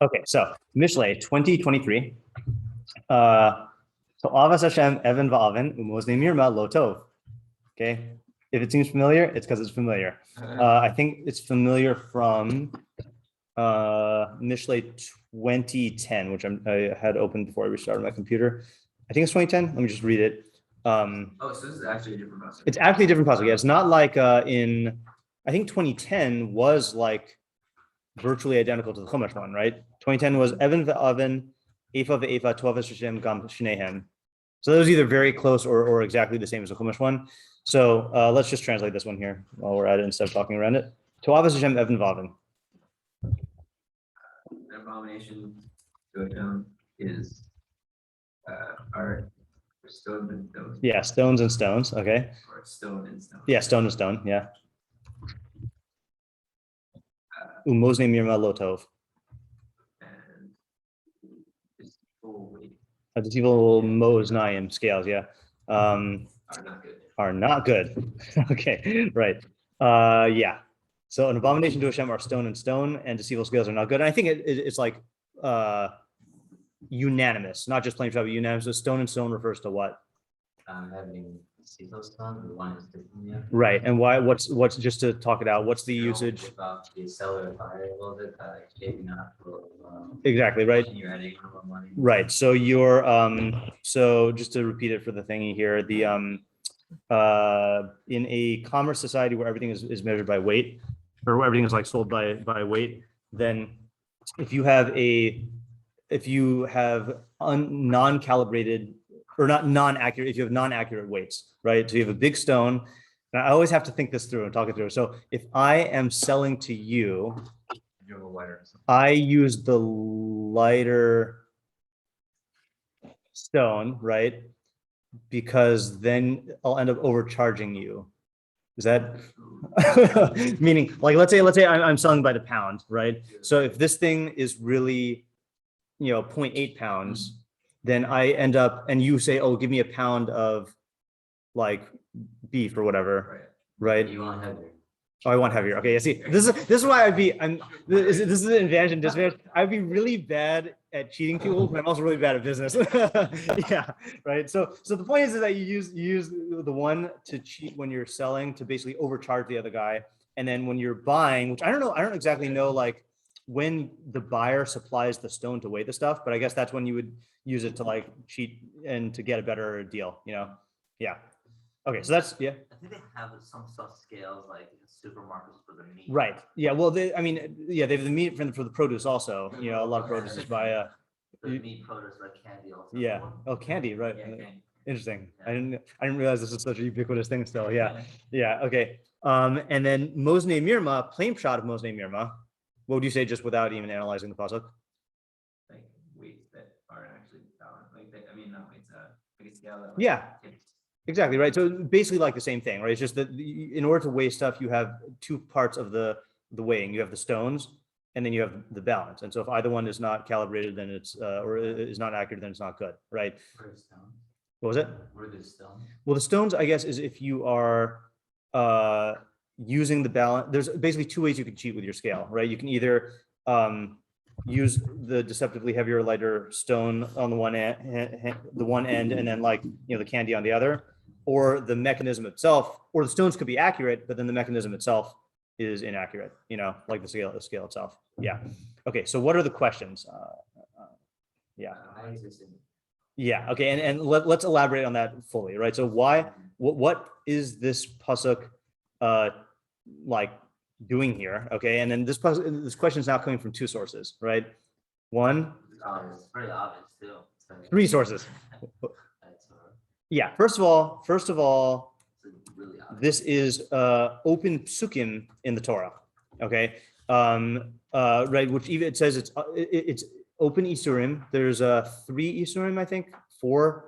Okay, so Mishlei 2023. So Avas Hashem Evan Va'aven Umosne Mirma Lo Tov. Okay, if it seems familiar, it's because it's familiar. I think it's familiar from Mishlei 2010, which I had opened before I restarted my computer. I think it's 2010. Let me just read it. So this is actually a different Pasuk. It's actually a different Pasuk. Yeah, it's not like I think 2010 was like virtually identical to the Chumash one, right? 2010 was Evan ve'Aven, Efa ve'Efa, Tov Hashem Gam Shnehem. So that was either very close or exactly the same as the Chumash one. So let's just translate this one here while we're at it instead of talking around it. Tov Hashem Evan ve'Aven. An abomination to Hashem is are stones and stones. Yeah, stones and stones. Okay. Or stone and stone. Yeah, stone and stone. Yeah. Umosne Mirma Lo Tov. And deceitful weight Deceitful Moznayim scales. Yeah. are not good. Are not good. Okay. Right. Yeah. So an abomination to Hashem are stone and stone, and deceitful scales are not good. And I think it's like unanimous, not just plain but unanimous. So stone and stone refers to what? Having deceitful stone, the one is different. Yeah. Right. And why? What's just to talk it out? What's the usage? About the seller fire a little bit, shaping up. Exactly. Right. You're adding more money. Right. So you're so just to repeat it for the thingy here, the in a commerce society where everything is measured by weight, or where everything is like sold by weight, then if you have non-calibrated or not non-accurate, if you have non-accurate weights, right? So you have a big stone, and I always have to think this through and talk it through. So if I am selling to you, I use the lighter stone, right? Because then I'll end up overcharging you. Is that meaning like, let's say I'm selling by the pound, right? So if this thing is really, 0.8 pounds, then I end up, and you say, oh, give me a pound of like beef or whatever, right? You want heavier. Oh, I want heavier. Okay, yeah, see, this is why this is an advantage and disadvantage. I'd be really bad at cheating people, but I'm also really bad at business. Yeah, right. So the point is that you use the one to cheat when you're selling to basically overcharge the other guy, and then when you're buying, which I don't exactly know like when the buyer supplies the stone to weigh the stuff, but I guess that's when you would use it to like cheat and to get a better deal. Yeah. Okay, so that's yeah. I think they have some soft scales like in supermarkets for the meat. Right. Yeah. Well, they have the meat for the produce also. A lot of produce is by the meat produce like candy also. Yeah. Oh, candy. Right. Yeah, candy. Interesting. Yeah. I didn't realize this is such a ubiquitous thing still. Yeah. Yeah. Okay. And then Mosne Mirma, plain shot of Mosne Mirma. What would you say just without even analyzing the pasuk? Like weights that are actually balanced. Not weights, like a scale that Yeah. Exactly right. So basically like the same thing, right? It's just that in order to weigh stuff, you have two parts of the weighing. You have the stones, and then you have the balance. And so if either one is not calibrated, then it's or is not accurate, then it's not good, right? What was it? Where are the stones? Well, the stones, I guess, is if you are using the balance. There's basically two ways you can cheat with your scale, right? You can either use the deceptively heavier or lighter stone on the one end, and then like the candy on the other, or the mechanism itself, or the stones could be accurate, but then the mechanism itself is inaccurate, like the scale itself. Yeah. Okay, so what are the questions? Yeah. Okay, and let's elaborate on that fully, right? So what is this pasuk like doing here? Okay, and then this question is now coming from two sources, right? One, It's pretty obvious too. three sources. Yeah. First of all, Really obvious. this is open psukim in the Torah. Okay, right. Which even it says it's open isurim. There's 3 isurim, I think, 4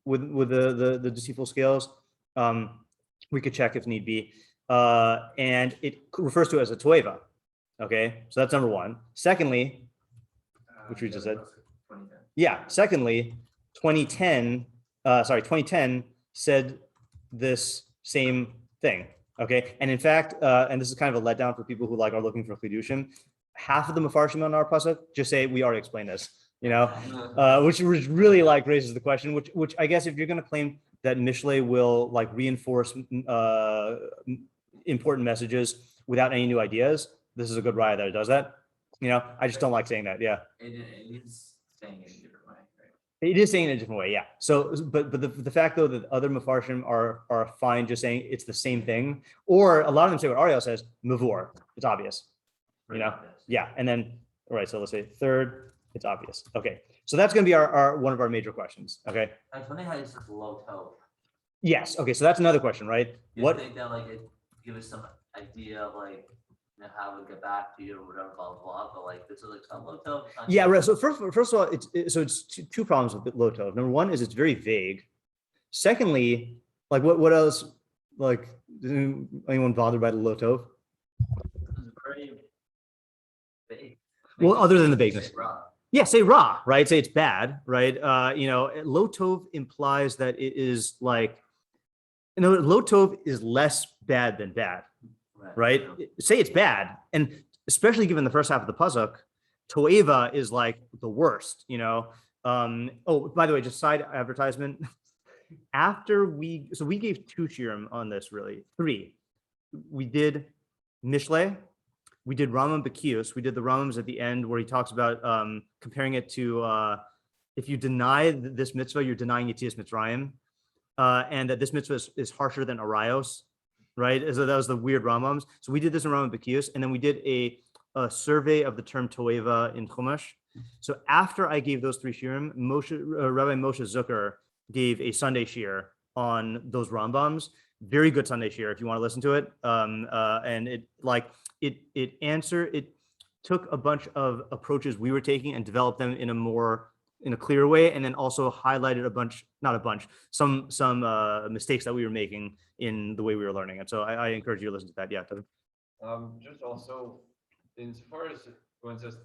with the deceitful scales. We could check if need be. And it refers to it as a toeva. Okay, so that's number one. Secondly, which we just said. 2010. Yeah. Secondly, 2010 said this same thing. Okay, and in fact, and this is kind of a letdown for people who are looking for chidushim. half of the Mefarshim on our Pasuk just say, we already explained this, which really like raises the question, which I guess if you're going to claim that Mishlei will like reinforce important messages without any new ideas, this is a good raya that it does that. I just don't like saying that. Yeah. It is saying it in a different way, right? It is saying it in a different way. Yeah. So, but the fact though that other Mefarshim are fine just saying it's the same thing, or a lot of them say what Ariel says, Mavur. It's obvious. Yeah. And then, all right. So let's say third, it's obvious. Okay. So that's going to be our one of our major questions. Okay. I funny how you said low toe. Yes. Okay. So that's another question, right? You think that like it give us some idea of like how we get back to you or whatever, blah blah blah. But like this is like some low toe. Yeah. Right. So first of all, it's two problems with low toe. Number one is it's very vague. Secondly, like what else? Like, is anyone bothered by the low toe? It's very vague. Well, other than the vagueness. Raw. Yeah, say ra, right? Say it's bad, right? Low tov implies that it is like, low tov is less bad than bad, right? Say it's bad, and especially given the first half of the pasuk, toeva is like the worst, Oh, by the way, just side advertisement. We gave 2 shiurim on this, really 3. We did Mishlei. We did Rambam Bekius. We did the Rambams at the end where he talks about comparing it to if you deny this mitzvah, you're denying Yetzias Mitzrayim, and that this mitzvah is harsher than Arayos, right? So that was the weird Rambams. So we did this in Rambam Bekius, and then we did a survey of the term Toeva in Chumash. So after I gave those 3 shiurim, Rabbi Moshe Zucker gave a Sunday shiur on those Rambams. Very good Sunday shiur if you want to listen to it. And it took a bunch of approaches we were taking and developed them in a clear way, and then also highlighted some mistakes that we were making in the way we were learning it. So I encourage you to listen to that. Yeah. Just also, insofar as when it says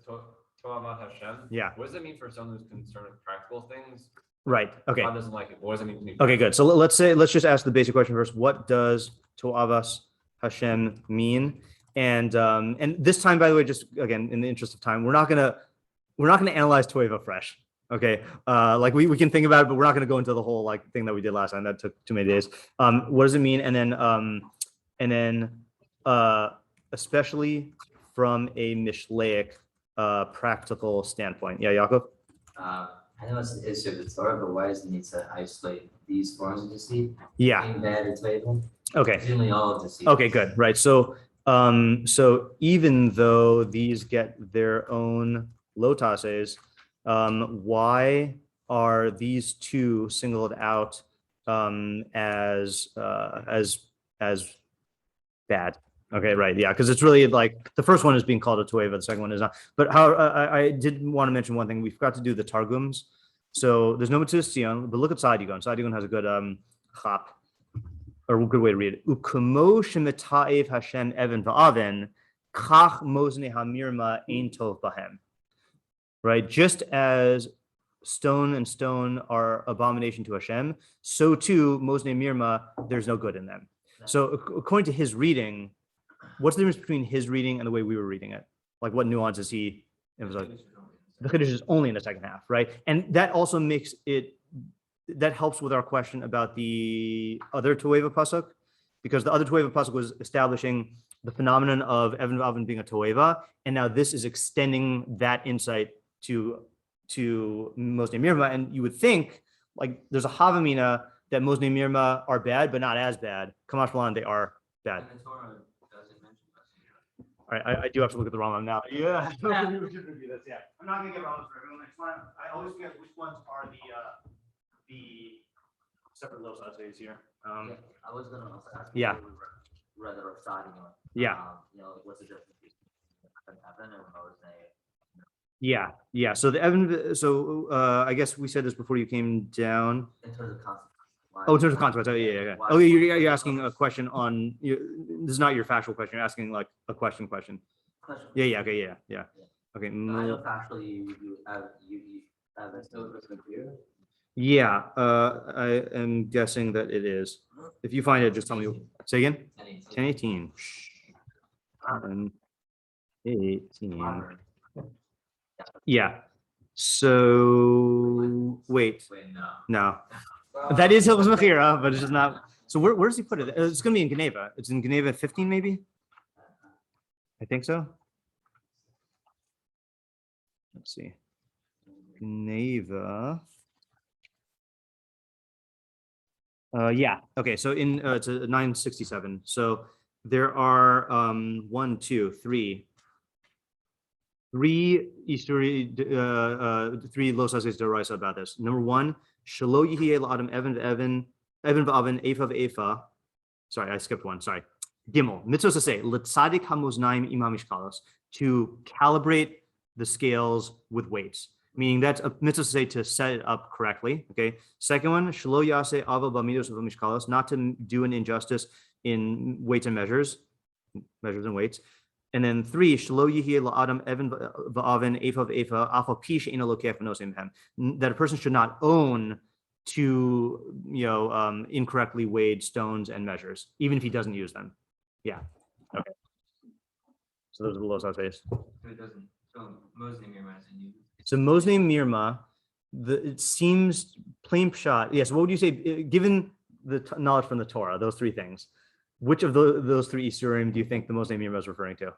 To'avat Hashem, yeah, what does it mean for someone who's concerned with practical things? Right. Okay. God doesn't like it. What does it mean to me? Okay, good. So let's just ask the basic question first. What does To'avas Hashem mean? And this time, by the way, just again in the interest of time, we're not gonna analyze To'eva fresh. Okay, like we can think about it, but we're not gonna go into the whole like thing that we did last time. That took too many days. What does it mean? And then especially from a Mishleic practical standpoint. Yeah, Yaakov. I know it's the history of the Torah, but why does it need to isolate these forms of deceit? Yeah. Being bad or table? Okay. Presumably all of deceit. Okay, good. Right. So even though these get their own lotases, why are these 2 singled out as bad? Okay, right. Yeah, because it's really like the first one is being called a toeva, the second one is not. But how I did want to mention one thing. We forgot to do the targums. So there's no Mitzvah Sion, but look at Saadia Gaon. Saadia Gaon has a good chap, or a good way to read it. Ukamo shemeta'ev Hashem even va'aven, kach mozne hamirma ein tov bahem. Right, just as stone and stone are abomination to Hashem, so too mozne mirma, there's no good in them. So according to his reading, what's the difference between his reading and the way we were reading it? Like what nuances he emphasized? The Chiddush is only in the second half, right? And that also makes it, that helps with our question about the other Toeva Pasuk, because the other Toeva Pasuk was establishing the phenomenon of Evan V'Avin being a Toeva, and now this is extending that insight to Mosne Mirma. And you would think, like, there's a Havamina that Mosne Mirma are bad, but not as bad. Kamash Malan, they are bad. And the Torah doesn't mention this. All right, I do have to look at the Rambam now. Yeah, we should review this. Yeah, I'm not gonna get Rambam for everyone. I always forget which ones are the separate little essays here. Yeah, I was gonna also ask. Yeah. Rather of Saadia Gaon. Yeah. What's the difference between Evan and Mosne? Yeah. So the Evan. So I guess we said this before you came down. In terms of consequence. Oh, in terms of consequence. Oh, yeah. Oh, you're asking a question on. This is not your factual question. You're asking like a question. Question. Yeah. Okay. Yeah. Okay. I know factually you have Yeah. I am guessing that it is. If you find it, just tell me. Say again. 1018. 18. Yeah. So wait, Wait, no. no. That is Hilchos Mechira, but it's just not. So where does he put it? It's going to be in Geneva. It's in Geneva 15, maybe. I think so. Let's see. Geneva. Yeah. Okay. So it's a 967. So there are three Eastery, three losas deraisa about this. Number one, shelo yihye la'adam evan v'aven efa v'efa. Sorry, I skipped one. Sorry. Gimel mitzvos to say letzadik hamoznaim imam mishkalos, to calibrate the scales with weights. Meaning that's a mitzvah to say to set it up correctly. Okay. Second one, shelo yase ava b'midos v'mishkalos, not to do an injustice in weights and measures and weights. And then three, shelo yihye la'adam evan v'aven efa v'efa afa pi she'ena lokech v'nosim hem, that a person should not own to incorrectly weighed stones and measures, even if he doesn't use them. Yeah. Okay. So those are the los ases. So it doesn't. So Mosne Mirma doesn't use it. So Mosne Mirma, it seems plain pshat. Yes. What would you say, given the knowledge from the Torah, those three things? Which of those three shiurim do you think the Mosne Mirma is referring to?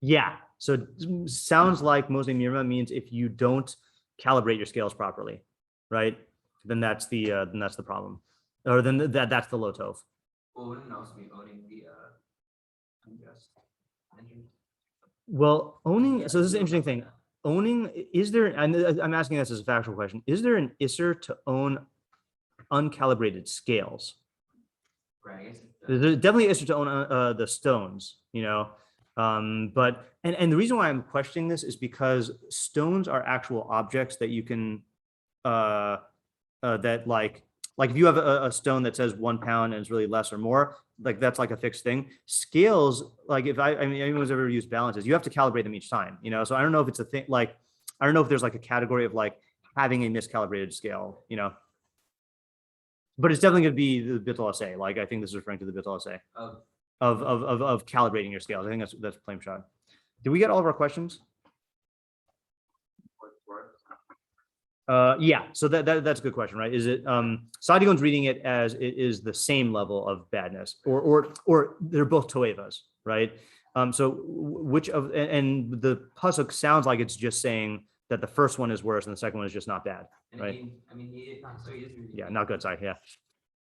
Yeah. So it sounds like Mosne Mirma means if you don't calibrate your scales properly, right? Then that's the problem, or then that's the lotov. Well, wouldn't it also be owning the unjust measures? Well, owning. So this is an interesting thing. Owning, is there? And I'm asking this as a factual question. Is there an isser to own uncalibrated scales? Right. I guess There's definitely an isser to own the stones. But the reason why I'm questioning this is because stones are actual objects that you can that like if you have a stone that says 1 pound and it's really less or more, like that's like a fixed thing. Scales, like if anyone's ever used balances, you have to calibrate them each time, so I don't know if it's a thing, like I don't know if there's like a category of like having a miscalibrated scale, but it's definitely going to be the bittul aseh. Like I think this is referring to the bittul aseh of calibrating your scales. I think that's plain shot. Did we get all of our questions? Yeah, so that's a good question, right? Is it Saadia Gaon's reading it as it is the same level of badness, or they're both toevas, right? So which of, and the pasuk sounds like it's just saying that the first one is worse and the second one is just not bad, and right? so he is reading. Yeah, not good. Sorry. Yeah.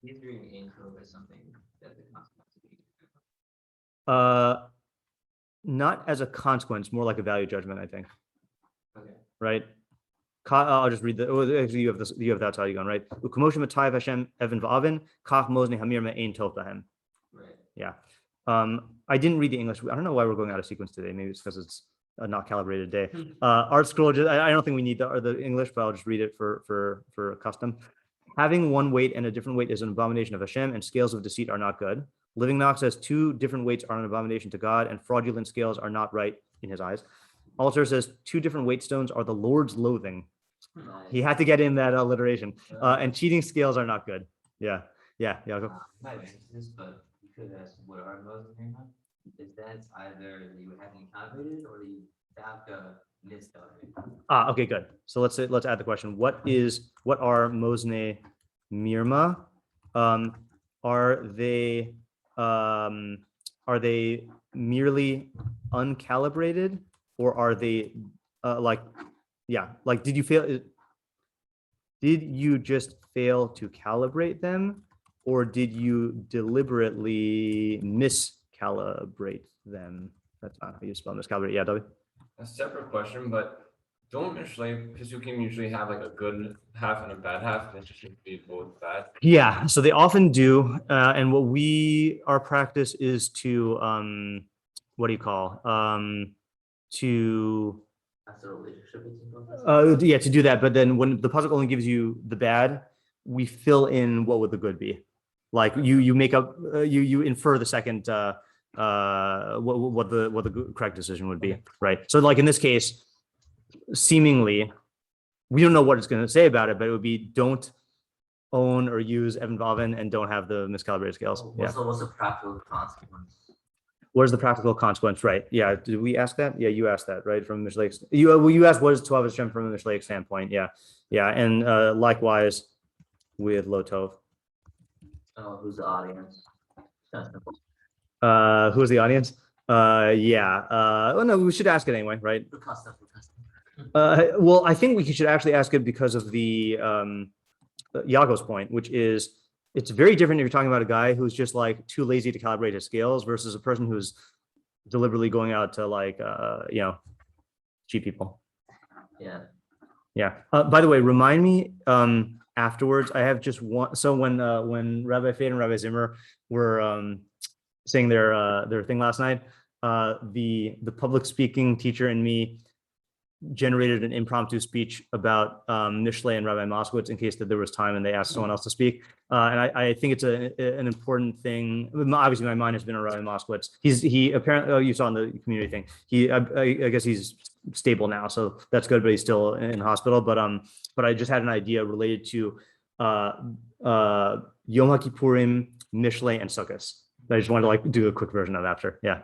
He's reading angel as something that the consequence would be. Not as a consequence, more like a value judgment, I think. Okay. Right. I'll just read actually you have this. You have that Saadia Gaon, right? U'kamoshe matay Hashem evan va'avin kach mosne hamirma ein tov lahem. Right. Yeah. I didn't read the English. I don't know why we're going out of sequence today. Maybe it's because it's a not calibrated day. Art scroll. I don't think we need the English, but I'll just read it for custom. Having one weight and a different weight is an abomination of Hashem, and scales of deceit are not good. Living Knox says 2 different weights are an abomination to God, and fraudulent scales are not right in his eyes. Alter says 2 different weight stones are the Lord's loathing. He had to get in that alliteration. And cheating scales are not good. Yeah. I'll go. Might have answered this, but you could ask what are most Mirma? Is that either you haven't calibrated or you have miscalibrated? Okay, good. So let's add the question. What are Mosne Mirma? Are they merely uncalibrated, or are they did you just fail to calibrate them, or did you deliberately miscalibrate them? That's not how you spell miscalibrate. Yeah, W. A separate question, but don't Mishlei Pasukim usually have like a good half and a bad half? They just should be both bad. Yeah, so they often do. And our practice is to, what do you call? That's the relationship between both. Yeah, to do that. But then when the pasuk only gives you the bad, we fill in what would the good be. Like you make up, you infer the second, what the correct decision would be, right? So like in this case, seemingly, we don't know what it's going to say about it, but it would be don't own or use Evan Vaven and don't have the miscalibrated scales. Yeah. So what's the practical consequence? What is the practical consequence? Right. Yeah. Did we ask that? Yeah, you asked that, right? From Mishlei. You asked what is Tov Hashem from a Mishlei standpoint. Yeah. Yeah. And likewise with Lo Tov. Oh, who's the audience? Who is the audience? Yeah. Well, no, we should ask it anyway, right? Well, I think we should actually ask it because of the Yago's point, which is it's very different if you're talking about a guy who's just like too lazy to calibrate his scales versus a person who's deliberately going out to like cheat people. Yeah. Yeah. By the way, remind me afterwards. I have just one. So when Rabbi Fade and Rabbi Zimmer were saying their thing last night, the public speaking teacher in me generated an impromptu speech about Mishlei and Rabbi Moskowitz in case that there was time and they asked someone else to speak. And I think it's an important thing. Obviously, my mind has been on Rabbi Moskowitz. He apparently, oh, you saw in the community thing. I guess he's stable now, so that's good. But he's still in hospital. But I just had an idea related to Yom HaKippurim, Mishlei, and Sukkot. I just wanted to like do a quick version of it after. Yeah.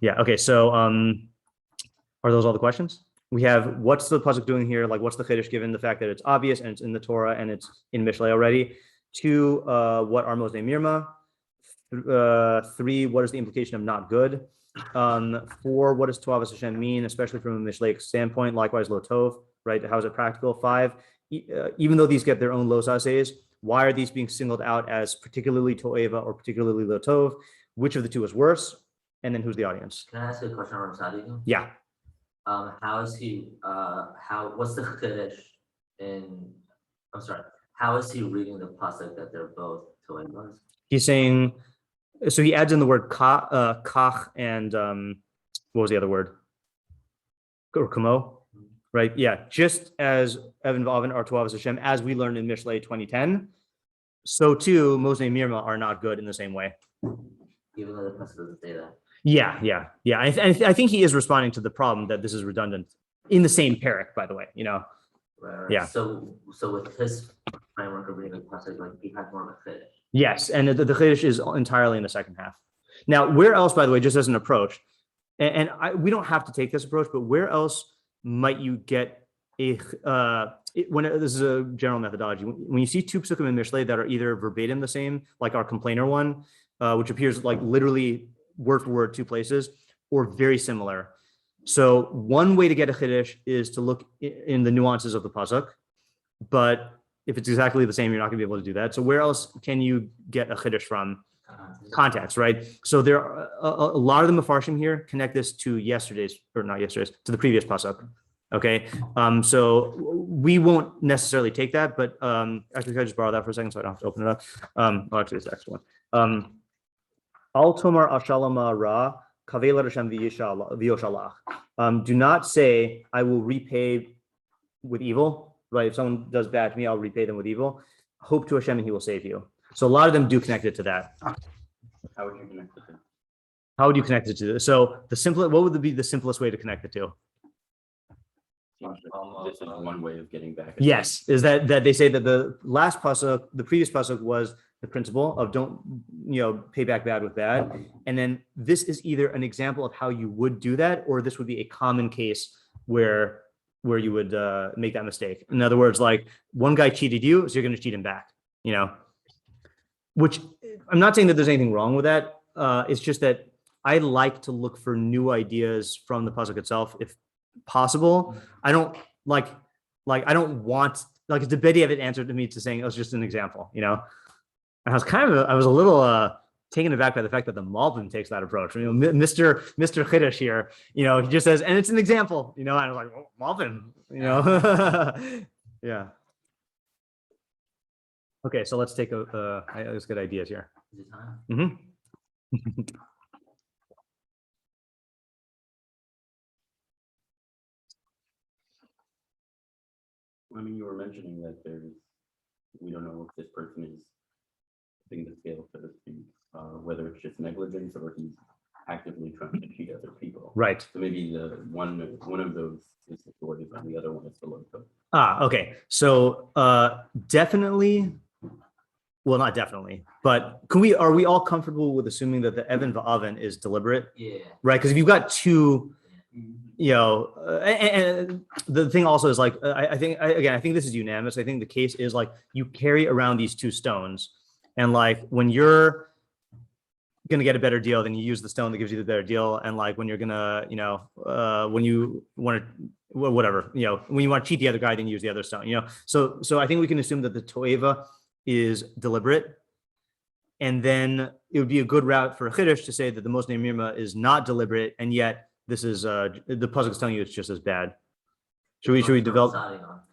Yeah. Okay. So are those all the questions? We have what's the Pasuk doing here? Like what's the Chiddush given the fact that it's obvious and it's in the Torah and it's in Mishlei already? 2, what are Mosnei Mirma? 3, what is the implication of not good? 4, what does Tov Hashem mean, especially from a Mishlei standpoint? Likewise, Lo Tov, right? How is it practical? 5, even though these get their own Los Ases, why are these being singled out as particularly To'eva or particularly Lo Tov? Which of the two is worse? And then who's the audience? Can I ask you a question on Saadia Gaon? Yeah. How is he? What's the chiddush in? I'm sorry. How is he reading the pasuk that they're both to'evas? He's saying, so he adds in the word kach and what was the other word? Or kamo, right? Yeah, just as Evan V'Aven are Tov Hashem, as we learned in Mishlei 2010, so too Mosnei Mirma are not good in the same way. Even though the pasuk doesn't say that. Yeah. I think he is responding to the problem that this is redundant in the same perek, by the way, Right. Yeah. So with his framework of reading the pasuk, like he had more of a chiddush. Yes, and the Chiddush is entirely in the second half. Now, where else, by the way, just as an approach, we don't have to take this approach, but where else might you get this is a general methodology. When you see 2 psukim in Mishlei that are either verbatim the same, like our complainer one, which appears like literally word for word 2 places, or very similar. So one way to get a chiddush is to look in the nuances of the pasuk, but if it's exactly the same, you're not going to be able to do that. So where else can you get a chiddush from? Context, right? So there are a lot of the Mefarshim here connect this to to the previous pasuk. Okay, so we won't necessarily take that, but actually, can I just borrow that for a second so I don't have to open it up? Actually, it's the next one. Al tomar ashalama ra kavelar Hashem v'yoshalach. Do not say, I will repay with evil. Right? If someone does bad to me, I'll repay them with evil. Hope to Hashem and he will save you. So a lot of them do connect it to that. How would you connect it to? How would you connect it to this? So what would be the simplest way to connect the two? This is one way of getting back. Yes, is that they say that the last pasuk, the previous pasuk was the principle of don't pay back bad with bad. And then this is either an example of how you would do that, or this would be a common case where you would make that mistake. In other words, like one guy cheated you, so you're going to cheat him back, which I'm not saying that there's anything wrong with that. It's just that I like to look for new ideas from the pasuk itself, if possible. I don't I don't want, like, it's a bit of an answer to me to saying it was just an example, And I was a little taken aback by the fact that the Malbim takes that approach. Mr. Chiddush here, he just says, and it's an example, and I was like, well, Malbim, yeah. Okay, so let's take let's get ideas here. Is it time? Mm-hmm. I mean, you were mentioning that we don't know if this person is thing the scale, so to speak, whether it's just negligence or he's actively trying to cheat other people. Right. So maybe the one of those is the authority, and the other one is the low code. Okay. So definitely Well, not definitely, but are we all comfortable with assuming that the Evan Va'avan is deliberate, Yeah. right? Because if you've got two, Yeah. and the thing also is like, I think this is unanimous. I think the case is like you carry around these two stones, and like when you're gonna get a better deal, then you use the stone that gives you the better deal, and like when you're gonna, when you want to, whatever, when you want to cheat the other guy, then you use the other stone, So I think we can assume that the toeva is deliberate, and then it would be a good route for a chiddush to say that the most mirma is not deliberate, and yet this is the Pasuk is telling you it's just as bad. Should we develop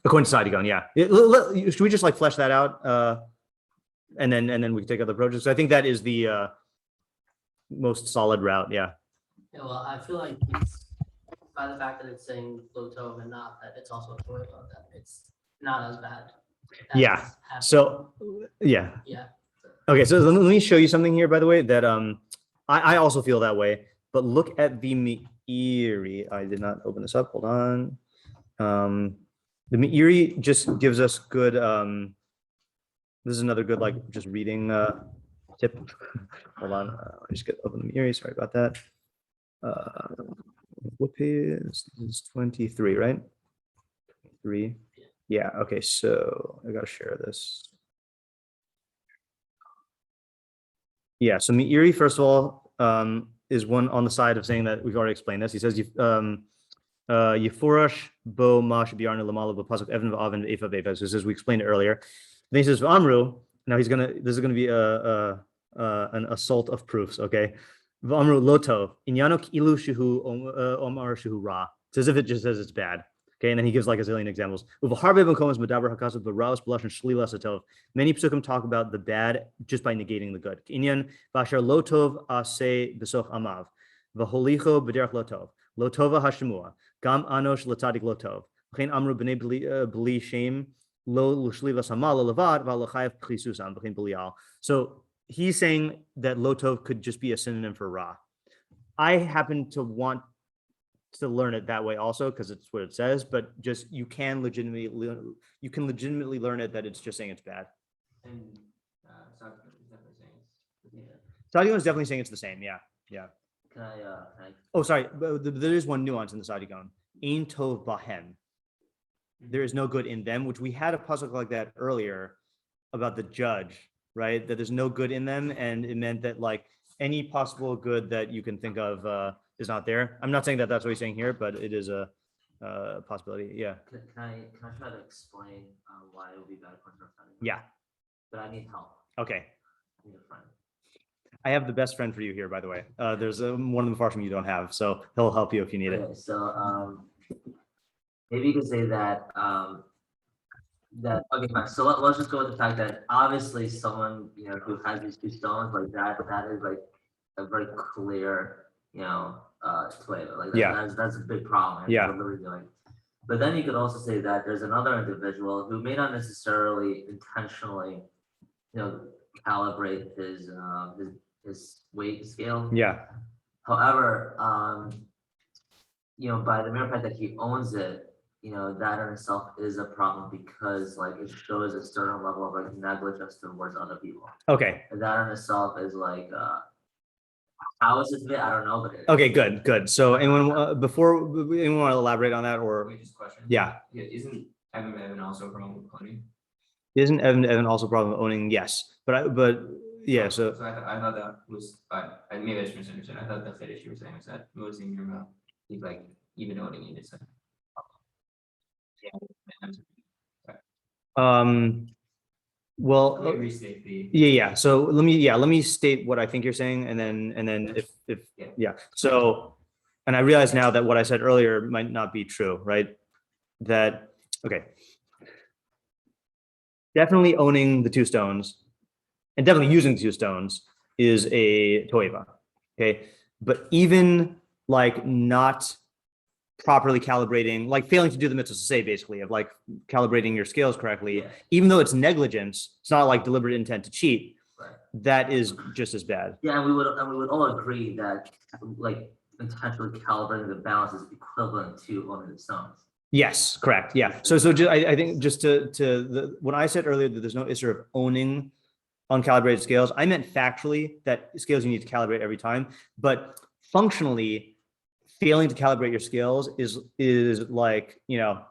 according to Saadia Gaon? Yeah. Should we just like flesh that out, and then we can take other approaches? So I think that is the most solid route. Yeah. Yeah, well, I feel like it's by the fact that it's saying low tov and not that it's also a toy about that it's not as bad. Yeah. Happening. So yeah. Yeah. Okay, so let me show you something here, by the way, that I also feel that way. But look at the Meiri. I did not open this up. Hold on. The Meiri just gives us good. This is another good like just reading tip. Hold on. I just get open the Meiri. Sorry about that. What page is this? 23, right? 23. Yeah. Okay. So I gotta share this. Yeah, so Meiri, first of all, is one on the side of saying that we've already explained this. He says, Yefurash bo mash biarnu lamala b'pasuk evan v'aven v'efa v'efa. So as we explained it earlier. Then he says, V'amru, now this is gonna be an assault of proofs, okay? V'amru lotov, inyanok ilu shuhu omar shuhu ra. It's as if it just says it's bad. Okay, and then he gives like a zillion examples. Many psukim talk about the bad just by negating the good. Inyan bashar lotov ase besoch amav, v'holicho b'derech lotov, lotova hashemua, gam anosh latadik lotov. V'chein amru b'nei b'li shem lo l'shliva samal levad v'alachayev p'chisusam v'chein b'lial. So he's saying that lotov could just be a synonym for ra. I happen to want to learn it that way also because it's what it says, but just you can legitimately learn it that it's just saying it's bad. And Saadia is definitely saying it's the same. Saadia is definitely saying it's the same. Yeah. Can I Oh, sorry, but there is one nuance in the Saadia Gaon. Ein tov bahem. There is no good in them, which we had a pasuk like that earlier about the judge, right? That there's no good in them, and it meant that like any possible good that you can think of is not there. I'm not saying that that's what he's saying here, but it is a possibility. Yeah. can I try to explain why it would be bad according to our Yeah. But I need help. Okay. I need a friend. I have the best friend for you here, by the way. There's one of them far from you don't have, so he'll help you if you need it. Okay, so maybe you could say that okay, fine. So let's just go with the fact that obviously someone who has these two stones like that is like a very clear tomato. Like Yeah. that's a big problem. Yeah. But then you could also say that there's another individual who may not necessarily intentionally, calibrate his weight scale. Yeah. However, by the mere fact that he owns it, that in itself is a problem because like it shows a certain level of like negligence towards other people. Okay. And that in itself is like how is it? I don't know, but Okay, good. So anyone before anyone want to elaborate on that or Wait, just a question. Yeah. Isn't Evan also from cloning? Isn't Evan also problem owning? Yes. But yeah, so I thought that was maybe I just misunderstood. I thought the fetish you were saying was that losing your mouth, he's like even owning it is well let me restate the yeah. So let me state what I think you're saying and then if yeah. So and I realize now that what I said earlier might not be true, right? That okay. Definitely owning the two stones and definitely using the two stones is a toeva. Okay. But even like not properly calibrating, like failing to do the mitzvah say basically of like calibrating your scales correctly, even though it's negligence, it's not like deliberate intent to cheat. Right. That is just as bad. Yeah, and we would all agree that like intentionally calibrating the balance is equivalent to owning the stones. Yes, correct. Yeah. So just, I think just to when I said earlier that there's no issue of owning uncalibrated scales. I meant factually that scales you need to calibrate every time, but functionally, failing to calibrate your scales is like, Yeah.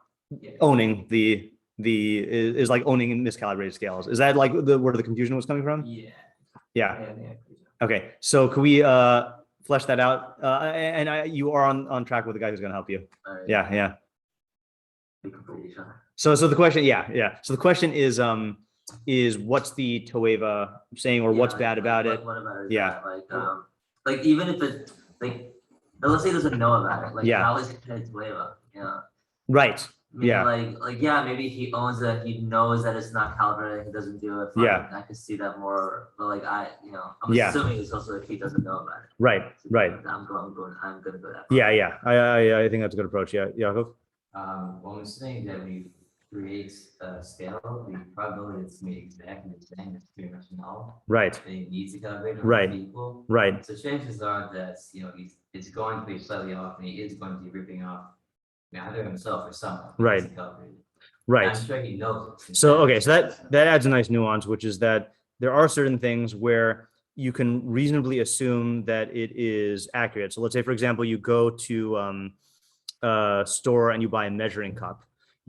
owning is like owning miscalibrated scales. Is that like where the confusion was coming from? Yeah. Yeah. I think I agree. Okay. So could we flesh that out? You are on track with the guy who's going to help you. Yeah. Yeah. We complete each other. So the question, yeah. So the question is what's the Toeva saying, or what's Yeah, bad about it? What about it? Yeah. Like even if it like, let's say he doesn't know about it. Like Yeah. how is it connected to Weva? Yeah. Right. I mean, Yeah. like yeah, maybe he owns it. He knows that it's not calibrated. He doesn't do it. Fine, Yeah. I can see that more. But like I'm Yeah. assuming it's also if he doesn't know about it. Right. Right. I'm gonna go that. Yeah. Yeah. I think that's a good approach. Yeah. Yeah. When we're saying that we create a scale, the probability it's made exactly the same is pretty much null. Right. They need to calibrate it Right. equal. Right. So chances are that, it's going to be slightly off and he is going to be ripping off either himself or someone. who Right. isn't calibrated. Right. I'm sure he knows it. So, okay, so that adds a nice nuance, which is that there are certain things where you can reasonably assume that it is accurate. So let's say, for example, you go to a store and you buy a measuring cup.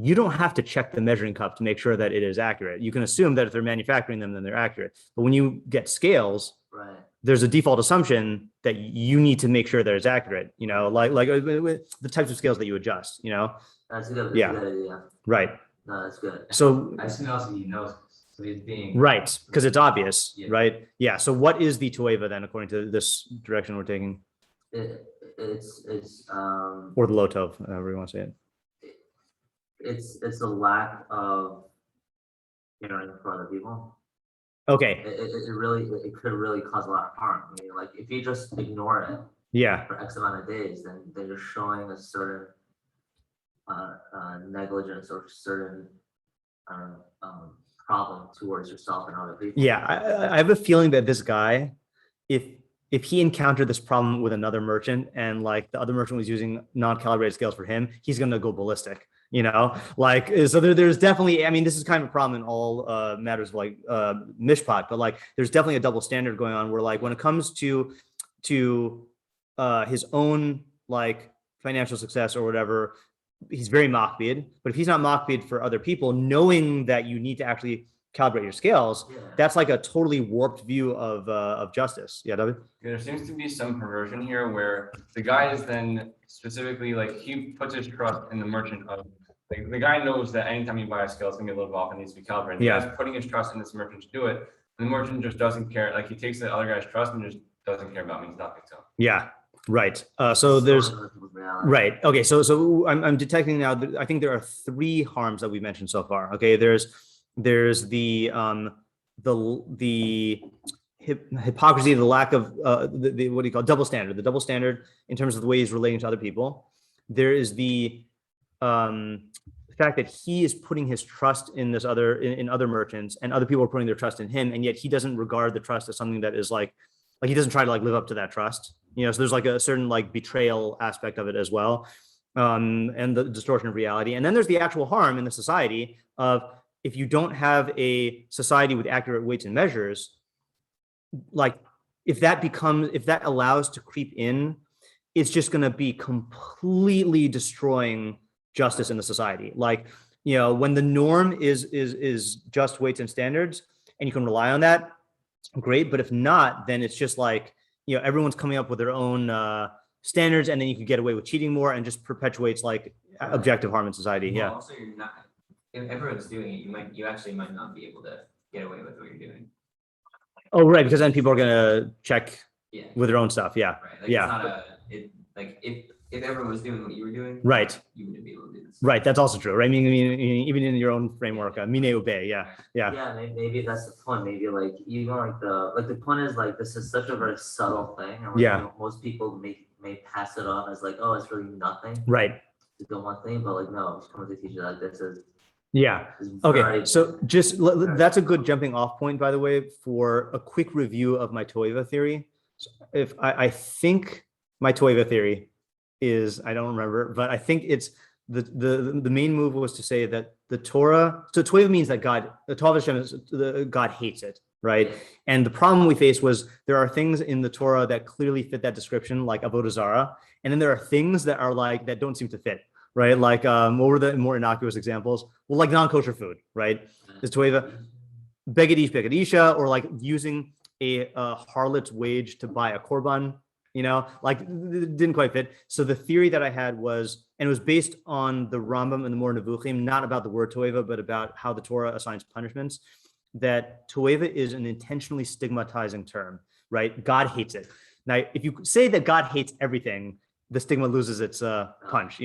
You don't have to check the measuring cup to make sure that it is accurate. You can assume that if they're manufacturing them, then they're accurate. But when you get scales, Right. there's a default assumption that you need to make sure that it's accurate, like the types of scales that you adjust, That's a good. Yeah. That's a good idea. right. No, that's good. So I assume also he knows, so he's being. right, because it's obvious, Yeah. right? Yeah. So what is the Toeva then, according to this direction we're taking, It's or the Lotov, however you want to say it? it's a lack of caring for other people. Okay. It could really cause a lot of harm. I mean, like if you just ignore it Yeah. for X amount of days, then you're showing a certain negligence or certain problem towards yourself and other people. Yeah. I have a feeling that this guy, if he encountered this problem with another merchant and like the other merchant was using non-calibrated scales for him, he's going to go ballistic. Like, so there's definitely, I mean, this is kind of a problem in all matters of like mishpat, but like, there's definitely a double standard going on where like, when it comes to his own like financial success or whatever, he's very makbid, but if he's not makbid for other people, knowing that you need to actually calibrate your scales, Yeah. that's like a totally warped view of justice. Yeah, David? There seems to be some perversion here where the guy is then specifically like, he puts his trust in the merchant of, like, the guy knows that anytime you buy a scale, it's gonna be a little off and needs to be calibrated. Yeah. The guy's putting his trust in this merchant to do it, and the merchant just doesn't care. Like, he takes the other guy's trust and just doesn't care about me. He's not big time. Yeah, right. So there's, Reality. right. Okay. So I'm detecting now, I think there are 3 harms that we mentioned so far. Okay. There's the hypocrisy, the lack of the what do you call it? Double standard, the double standard in terms of the way he's relating to other people. There is the fact that he is putting his trust in this in other merchants, and other people are putting their trust in him, and yet he doesn't regard the trust as something that is like he doesn't try to like live up to that trust. So there's like a certain like betrayal aspect of it as well, and the distortion of reality. And then there's the actual harm in the society of, if you don't have a society with accurate weights and measures, like if that allows to creep in, it's just going to be completely destroying justice in the society. Like, when the norm is just weights and standards, and you can rely on that, great. But if not, then it's just like, everyone's coming up with their own standards, and then you can get away with cheating more, and just perpetuates like objective harm in society. Well, Yeah. also, you're not, if everyone's doing it, you actually might not be able to get away with what you're doing. Oh, right. Because then people are going to check Yeah. with their own stuff. Yeah. Right. Like, Yeah. it's not if everyone was doing what you were doing, Right. you wouldn't be able to do this. Right. That's also true. Right. I mean, even in your own framework, mine obey. Yeah. Yeah. Yeah, maybe that's the point. Maybe like even like the point is like this is such a very subtle thing, and like, Yeah. most people may pass it off as like, oh, it's really nothing. Right. It's the one thing, but like no, just come to teach you like this is Yeah. very. Okay. So that's a good jumping off point, by the way, for a quick review of my Toeva theory. So if I think my Toeva theory is, I don't remember, but I think it's the main move was to say that the Torah, so Toeva means that God, the Torah Hashem is, God hates it. right? And the problem we faced was there are things in the Torah that clearly fit that description, like avodah zarah, and then there are things that are like that don't seem to fit, right? Like what were the more innocuous examples? Well, like non-kosher food, right? There's toeva, beged isha, or like using a harlot's wage to buy a korban, like it didn't quite fit. So the theory that I had was, and it was based on the Rambam and the More Nevuchim, not about the word toeva, but about how the Torah assigns punishments, that toeva is an intentionally stigmatizing term, right? God hates it. Now, if you say that God hates everything, the stigma loses its punch,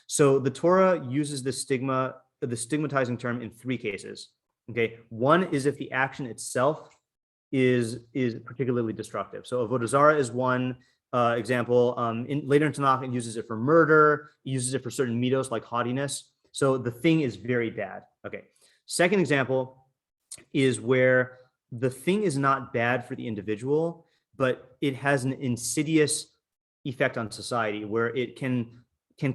So the Torah uses the stigmatizing term in 3 cases. Okay, one is if the action itself is particularly destructive. So avodah zarah is one example. Later in Tanakh, it uses it for murder. It uses it for certain midos like haughtiness. So the thing is very bad. Okay. Second example is where the thing is not bad for the individual, but it has an insidious effect on society where it can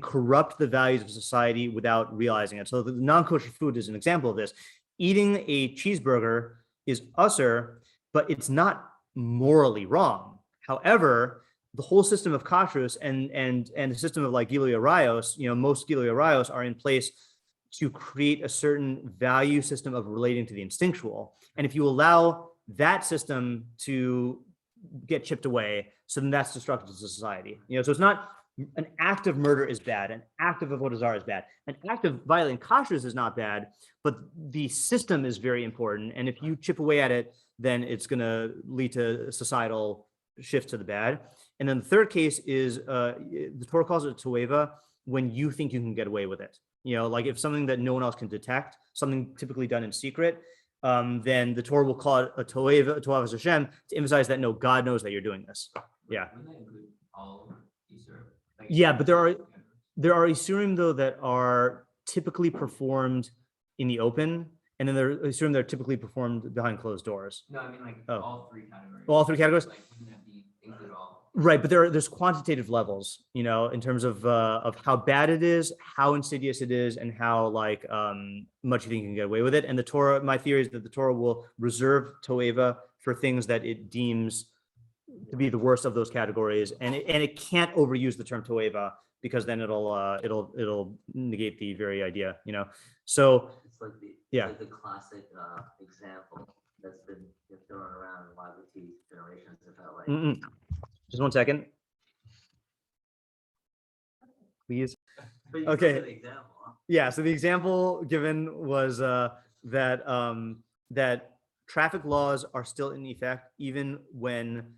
corrupt the values of society without realizing it. So the non-kosher food is an example of this. Eating a cheeseburger is usher, but it's not morally wrong. However, the whole system of kashrus and the system of like Gilui Arayos, most Gilui Arayos are in place to create a certain value system of relating to the instinctual. And if you allow that system to get chipped away, so then that's destructive to society. So it's not an act of murder is bad, an act of avodah zarah is bad, an act of violating kashrus is not bad, but the system is very important. And if you chip away at it, then it's going to lead to societal shift to the bad. And then the third case is the Torah calls it toeva when you think you can get away with it. Like if something that no one else can detect, something typically done in secret, then the Torah will call it a toeva Hashem to emphasize that no, God knows that you're doing this. Yeah. Wouldn't that include all shiurim? Like, Yeah, but there are shiurim though that are typically performed in the open, and then there are shiurim that are typically performed behind closed doors. No, I mean like Oh. all 3 categories. All 3 categories? Like, wouldn't that be include all? Right, but there's quantitative levels, in terms of how bad it is, how insidious it is, and how much you think you can get away with it. And the Torah, my theory is that the Torah will reserve toeva for things that it deems to be the worst of those categories, and it can't overuse the term toeva because then it'll negate the very idea, So It's like Yeah. like the classic example that's been thrown around in YBT generations about like just 1 second, please. But you Okay. said an example, huh? Yeah, so the example given was that traffic laws are still in effect even when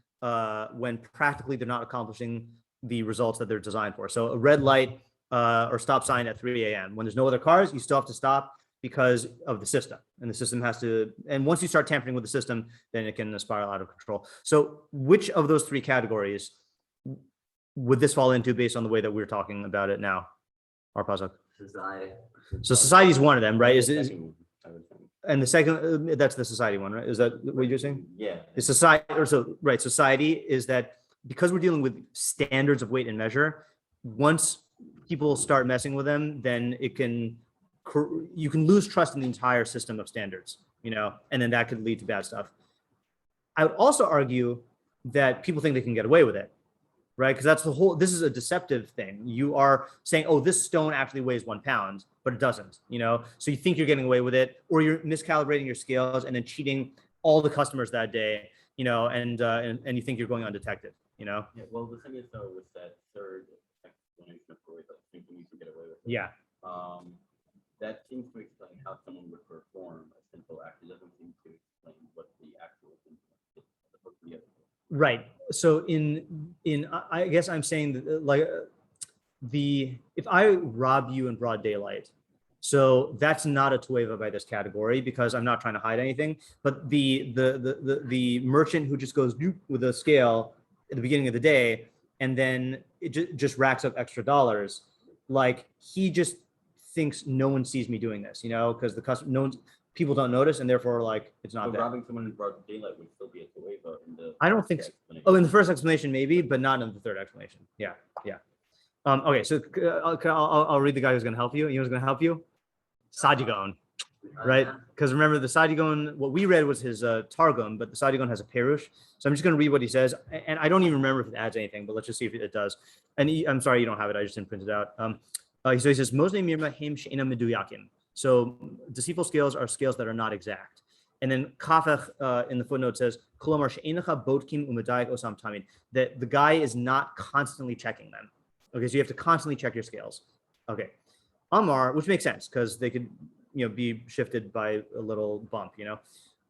practically they're not accomplishing the results that they're designed for. So a red light or stop sign at 3 a.m. When there's no other cars, you still have to stop because of the system, and the system has to. And once you start tampering with the system, then it can spiral out of control. So which of those 3 categories would this fall into based on the way that we're talking about it now, our Pasuk? Society. So society is one of them, right? The Is second one, I would think. and the second, that's the society one, right? Is that what you're saying? Yeah. The society, or so right? Society is that because we're dealing with standards of weight and measure. Once people start messing with them, then you can lose trust in the entire system of standards, and then that could lead to bad stuff. I would also argue that people think they can get away with it, right? Because this is a deceptive thing. You are saying, oh, this stone actually weighs 1 pound, but it doesn't, So you think you're getting away with it, or you're miscalibrating your scales and then cheating all the customers that day, and you think you're going undetected, Yeah, well, the thing is though, with that third explanation of Freud, like thinking you can get away with it. Yeah. That seems to explain how someone would perform a sinful act. It doesn't seem to explain what the actual sinful act is, as opposed to the other. Right. So I guess I'm saying that if I rob you in broad daylight, so that's not a toeva by this category because I'm not trying to hide anything. But the merchant who just goes with a scale at the beginning of the day and then it just racks up extra dollars, like he just thinks no one sees me doing this, because people don't notice, and therefore it's not So bad. robbing someone in broad daylight would still be a toeva in the. I don't think so. explanation. Oh, in the first explanation, maybe, but not in the third explanation. Yeah. Okay, so I'll read the guy who's going to help you. You know who's going to help you? Saadia Gaon. right? Yeah. Because remember, the Saadia Gaon, what we read was his Targum, but the Saadia Gaon has a perush. So I'm just going to read what he says, and I don't even remember if it adds anything, but let's just see if it does. And I'm sorry you don't have it. I just didn't print it out. So he says, "Mosne mirma hem she'ena meduyakim." So deceitful scales are scales that are not exact. And then Kafech in the footnote says, "Kolomar she'enecha bodkim u'medayek osam tamid," that the guy is not constantly checking them. Okay, so you have to constantly check your scales. Okay, Amar, which makes sense because they could, be shifted by a little bump.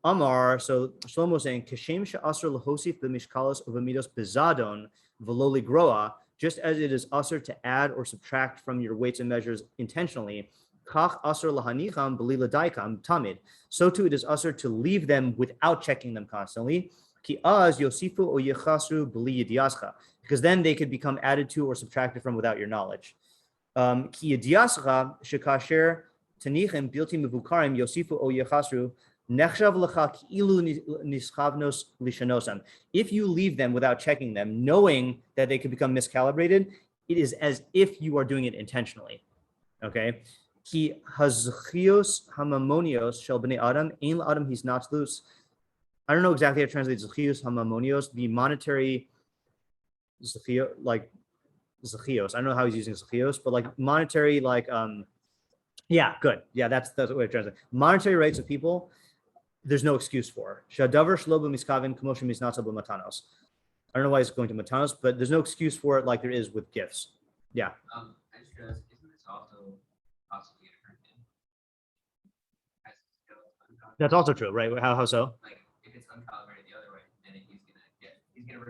Amar, so Shlomo saying, "Kashem she'asr lahosif b'mishkalos uvamidos bezadon v'lo ligroa," just as it is usher to add or subtract from your weights and measures intentionally. Kach asr lahanicham b'li ladaikam tamid. So too it is usher to leave them without checking them constantly. Ki az yosifu o yechasru b'li yediascha, because then they could become added to or subtracted from without your knowledge. Ki yediascha shekasher tanichem bilti mevukarim yosifu o yechasru. If you leave them without checking them, knowing that they could become miscalibrated, it is as if you are doing it intentionally. Okay. Ki hazchios hamamonios shel bnei adam ein adam he's not loose. I don't know exactly how to translate zachios hamamonios, the monetary zachio, like zachios. I don't know how he's using zachios, but like monetary, yeah, good. Yeah, that's the way to translate. Monetary rights of people, there's no excuse for. Shadavar shloba miskavin kamosha misnatsa b'matanos. I don't know why it's going to matanos, but there's no excuse for it like there is with gifts. Yeah. I just realized, isn't this also possibly a different thing? That's also true, right? How so? Like, if it's uncalibrated the other way, then he's gonna.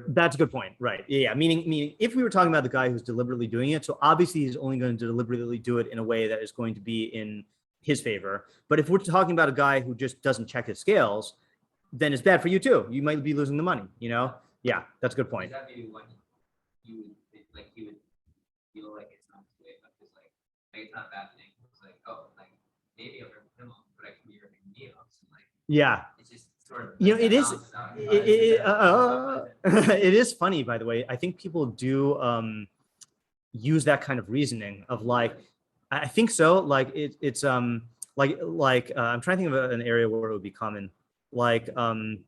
That's a good point, right? Yeah, meaning if we were talking about the guy who's deliberately doing it, so obviously he's only going to deliberately do it in a way that is going to be in his favor. But if we're talking about a guy who just doesn't check his scales, then it's bad for you too. You might be losing the money, Yeah, that's a good point. Is that maybe what you would he would feel like it's not too late, but it's like it's not a bad thing. It's like, oh, like maybe I'll rip him off, but I can be ripping me off. So Yeah. it's just sort of It is. balances out. It is funny, by the way. I think people do use that kind of reasoning of like, I think so. Like it's I'm trying to think of an area where it would be common. Like it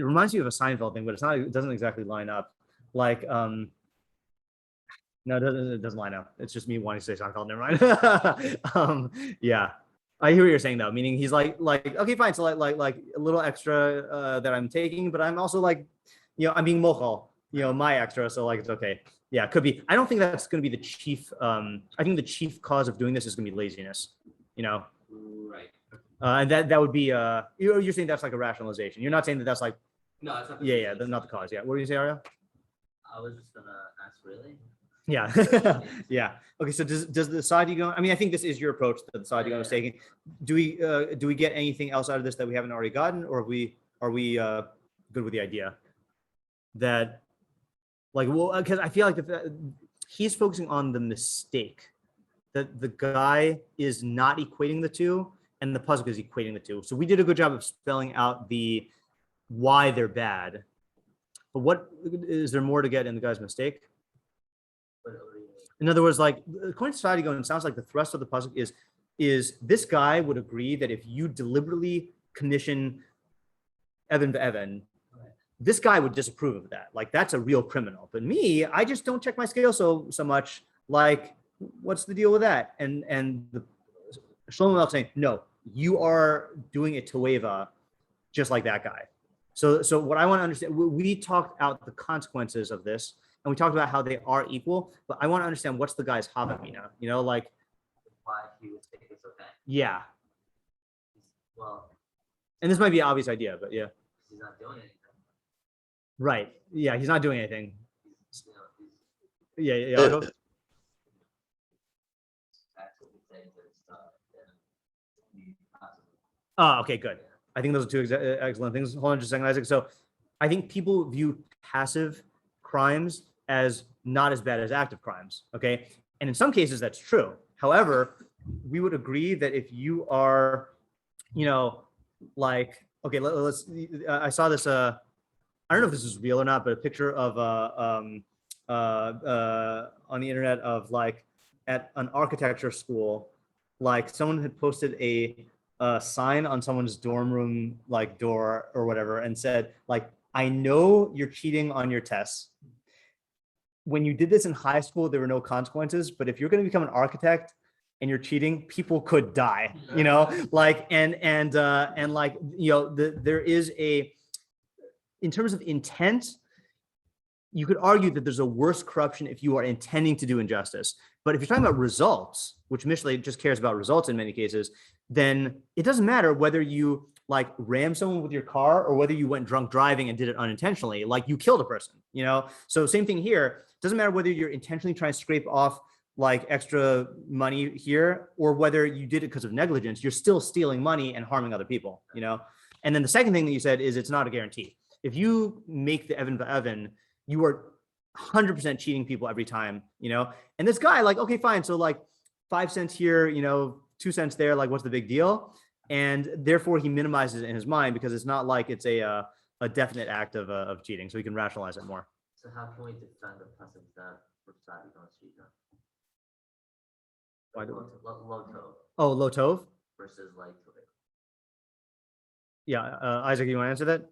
reminds me of a Seinfeld thing, but it's not. It doesn't exactly line up. Like no, it doesn't line up. It's just me wanting to say Seinfeld. Never mind. Yeah. I hear what you're saying though, meaning he's like, okay, fine. So like a little extra that I'm taking, but I'm also like, I'm being mochal, my extra. So like, it's okay. Yeah, it could be. I don't think that's going to be the chief. I think the chief cause of doing this is going to be laziness, Right. and that would be, you're saying that's like a rationalization. You're not saying that that's like, No, it's not. yeah, not the cause. Yeah. What do you say, Arya? I was just gonna ask, really? Yeah. Yeah. Okay. So does the Saadia Gaon? I mean, I think this is your approach that the Saadia Gaon is taking. Do we get anything else out of this that we haven't already gotten, or are we good with the idea that, like, well, because I feel like he's focusing on the mistake that the guy is not equating the two, and the Pasuk is equating the two. So we did a good job of spelling out the why they're bad. But what is there more to get in the guy's mistake? In other words, like according to Saadia Gaon, it sounds like the thrust of the pasuk is this guy would agree that if you deliberately condition Evan to Evan, this guy would disapprove of that. Like that's a real criminal. But me, I just don't check my scale so much. Like, what's the deal with that? And the Shlomo Melech saying, no, you are doing a teweva just like that guy. So what I want to understand, we talked out the consequences of this. And we talked about how they are equal, but I want to understand what's the guy's havamina, like Why he would think it's okay? Yeah. Well, And this might be an obvious idea, but yeah. he's not doing anything. Right. Yeah, he's not doing anything. He's, he's Yeah. I'll go. That's what we say to stuff. Oh, okay, good. I think those are two excellent things. Hold on just a second, Isaac. So I think people view passive crimes as not as bad as active crimes. Okay. And in some cases that's true. However, we would agree that if you are, like, okay, let's, I saw this, I don't know if this is real or not, but a picture of, on the internet of like at an architecture school, like someone had posted a sign on someone's dorm room like door or whatever and said like, I know you're cheating on your tests. When you did this in high school, there were no consequences, but if you're going to become an architect and you're cheating, people could die, you know, like, and like, you know, there is in terms of intent, you could argue that there's a worse corruption if you are intending to do injustice. But if you're talking about results, which Mishlei just cares about results in many cases, then it doesn't matter whether you like ram someone with your car or whether you went drunk driving and did it unintentionally, like you killed a person, you know? So same thing here. Doesn't matter whether you're intentionally trying to scrape off like extra money here or whether you did it because of negligence, you're still stealing money and harming other people, you know? And then the second thing that you said is it's not a guarantee. If you make the Evan Evan, you are 100% cheating people every time, you know? And this guy, like, okay, fine. So like 5 cents here, you know, 2 cents there, like what's the big deal? And therefore he minimizes it in his mind because it's not like it's a definite act of cheating. So he can rationalize it more. So how can we defend the Pasuk that for Saadia Gaon street now? Why do- Low tov Oh, Lo Tov? versus like Torah. Yeah. Isaac, you want to answer that?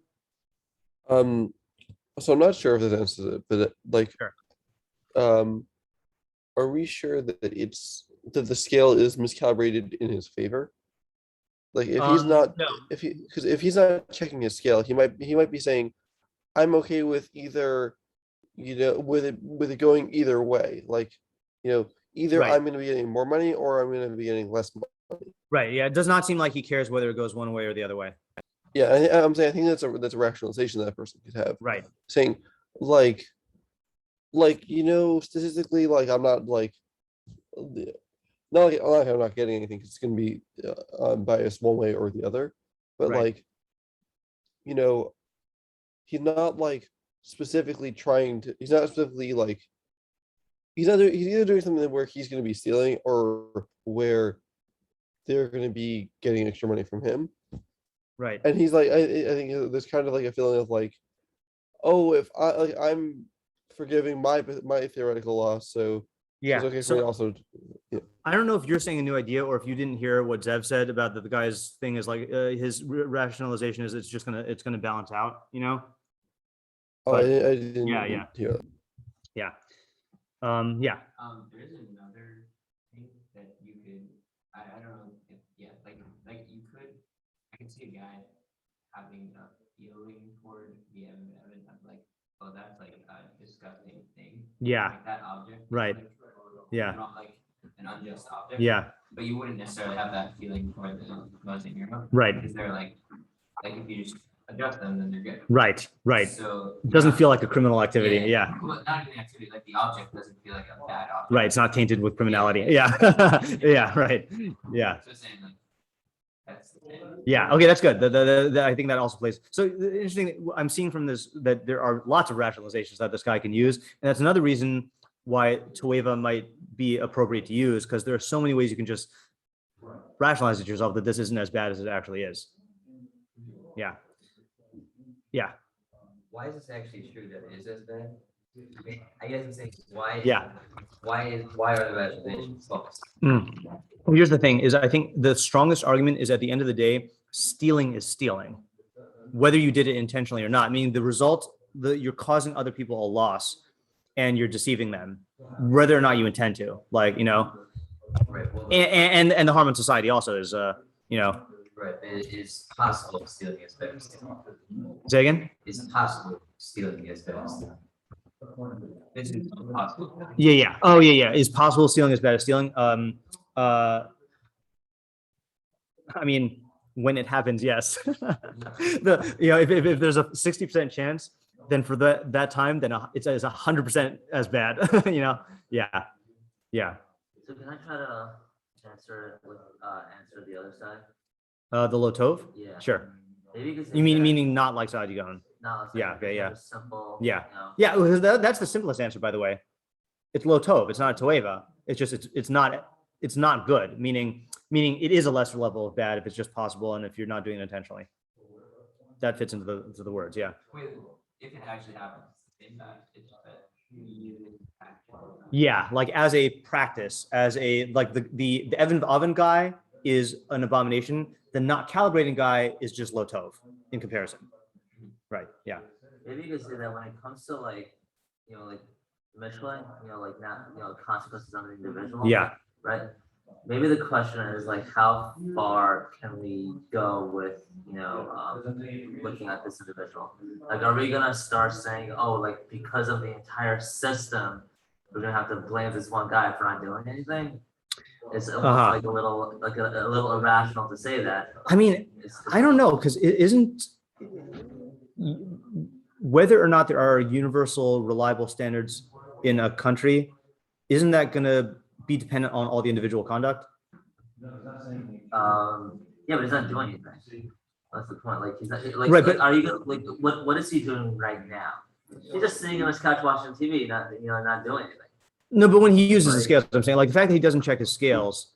So I'm not sure if this answers it, but like, Sure. are we sure that that the scale is miscalibrated in his favor? Like if he's not, no. if he's not checking his scale, he might be saying, I'm okay with either, you know, with it going either way. Like, you know, either Right. I'm going to be getting more money or I'm going to be getting less money. Right. Yeah. It does not seem like he cares whether it goes one way or the other way. Yeah, I'm saying I think that's a rationalization that a person could have. Right. Saying like you know, statistically, like I'm not like not like I'm not getting anything 'cause it's going to be biased one way or the other, but Right. like, you know, he's not like specifically trying to. He's not specifically like he's either doing something where he's going to be stealing or where they're going to be getting extra money from him. Right. And he's like, I think there's kind of like a feeling of like, oh, if I'm forgiving my theoretical loss, so Yeah. it's okay for me So also. Yeah. I don't know if you're saying a new idea or if you didn't hear what Zev said about that the guy's thing is like his rationalization is it's gonna balance out, you know? Oh, But- I didn't yeah, yeah. hear that. Yeah. There's another thing that you could, I don't know, if, yeah, like you could, I can see a guy having a feeling toward the evidence of like, oh, that's like a disgusting thing. Yeah. Like that object. is, Right. like, Yeah. Not like an unjust object. Yeah. But you wouldn't necessarily have that feeling toward the most in your mouth. Right. Because they're like if you just adjust them, then they're good. Right. Right. So. It doesn't yeah. feel like a criminal activity. Yeah. Well, not even activity, like the object doesn't feel like a bad object. Right. It's not tainted with criminality. Yeah. Yeah. Right. Yeah. So saying like, that's the thing. Yeah. Okay. That's good. I think that also plays. So the interesting thing I'm seeing from this that there are lots of rationalizations that this guy can use, and that's another reason why Toeva might be appropriate to use because there are so many ways you can just rationalize it yourself that this isn't as bad as it actually is. Yeah. Yeah. Why is this actually true that it is as bad? I guess I'm saying, why? Yeah. Why are the rationalizations false? Well, here's the thing is I think the strongest argument is at the end of the day, stealing is stealing, whether you did it intentionally or not. Meaning the result, you're causing other people a loss and you're deceiving them, whether or not you intend to, like, you know, Right, well, and the harm on society also is, you know, right, it is possible stealing is better than stealing. say again? It's possible stealing is better than stealing. This is impossible. Yeah. Yeah. Oh yeah. Yeah. Is possible stealing as bad as stealing? I mean, when it happens, yes. You know, if there's a 60% chance, then for that time, then it's 100% as bad. You know? Yeah. Yeah. So can I try to answer it with answer the other side? The Lotov? Yeah. Sure. Maybe you could say You that- meaning not like Saadia Gaon? No, it's Yeah, like okay, yeah. just simple. Yeah. You know, Yeah, because that's the simplest answer, by the way. It's Lotov. It's not a Toeva. It's just it's not good. Meaning it is a lesser level of bad if it's just possible and if you're not doing it intentionally. That fits into the words. Yeah. Wait, if it actually happens, it's the same bad, it's just that you Yeah, like as a practice, as a like the Evan Oven guy is an abomination. The not calibrating guy is just low tov in comparison. Right. Yeah. Maybe you could say that when it comes to like, like Mishlei, like not, consequences on the individual. Yeah. Right? Maybe the question is like, how far can we go with, looking at this individual? Like, are we gonna start saying, oh, like because of the entire system, we're gonna have to blame this one guy for not doing anything? It's almost like a little irrational to say that. I mean, I don't know, because it isn't whether or not there are universal reliable standards in a country, isn't that going to be dependent on all the individual conduct? Yeah, but he's not doing anything. That's the point. Like he's not like, right, like but are you gonna like what is he doing right now? He's just sitting on his couch watching TV, not doing anything. No, but when he uses the scales, I'm saying like the fact that he doesn't check his scales,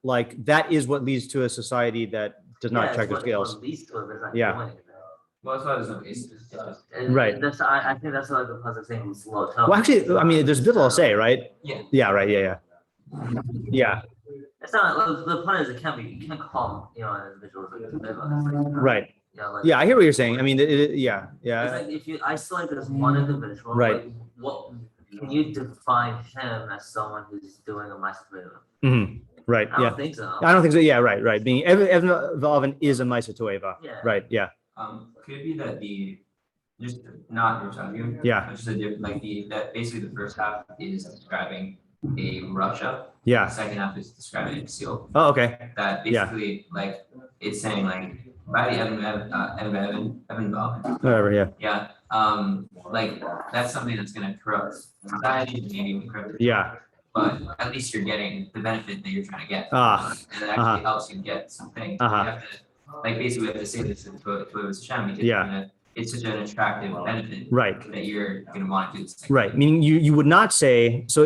like that is what leads to a society that does not check their scales. Yeah. Well, that's why there's no basis. Right. That's I think that's like the Pasuk saying he's low tov. Well, actually, I mean, there's a bit to say, right? Yeah. Yeah. Right. Yeah. Yeah. Yeah. It's not the point is you can't call an individual Right. like, Yeah, I hear what you're saying. I mean, yeah. It's like if you isolate this one individual, Right. like, what can you define him as someone who's doing a Ma'aseh? Mhm. Right. I Yeah. don't think so. I don't think so. Yeah. Right. Right. Being Evan V'Oven is a Ma'aseh Toeva. Yeah. Right. Yeah. Could it be that just not your view? Yeah. Just that basically the first half is describing a Russia. Yeah. The second half is describing a seal. Oh, okay. That basically like it's saying like by the Evan V'Oven. Whatever. Yeah. Yeah. Like that's something that's gonna corrupt society, maybe even corrupt. Yeah. But at least you're getting the benefit that you're trying to get. Ah, And it actually helps you get something. Uh-huh. You have to, like basically we have to say this to Hashem because Yeah. it's such an attractive benefit Right. that you're gonna want to do this thing. Right. Meaning you would not say. So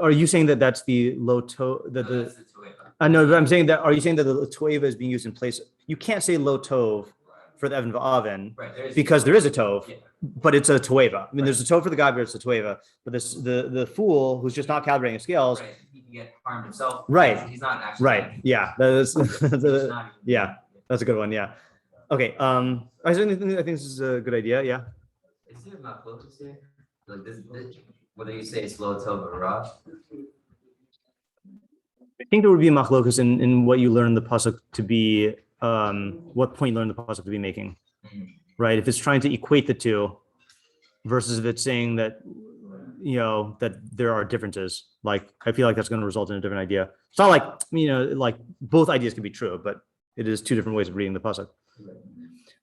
are you saying that that's the low to So the that's the Toeva. no, but I'm saying that. Are you saying that the Toeva is being used in place? You can't say low tov for the Evan V'Oven Right, there's. because there is a tov. Yeah. But it's a toeva. I mean, there's a tov for the guy, but it's a toeva. But the fool who's just not calibrating his scales, Right, he can get harmed himself. Right. He's not actually. right? Yeah, that is. He's not even- yeah. That's a good one. Yeah. Okay. I think this is a good idea. Yeah. Is there machlokas here? Like this, whether you say it's low tov or raw? I think there would be a machlokus in what you learn the pasuk to be. What point you learn the pasuk to be making, right? If it's trying to equate the two, versus if it's saying that, that there are differences. Like I feel like that's going to result in a different idea. It's not like like both ideas can be true, but it is two different ways of reading the pasuk.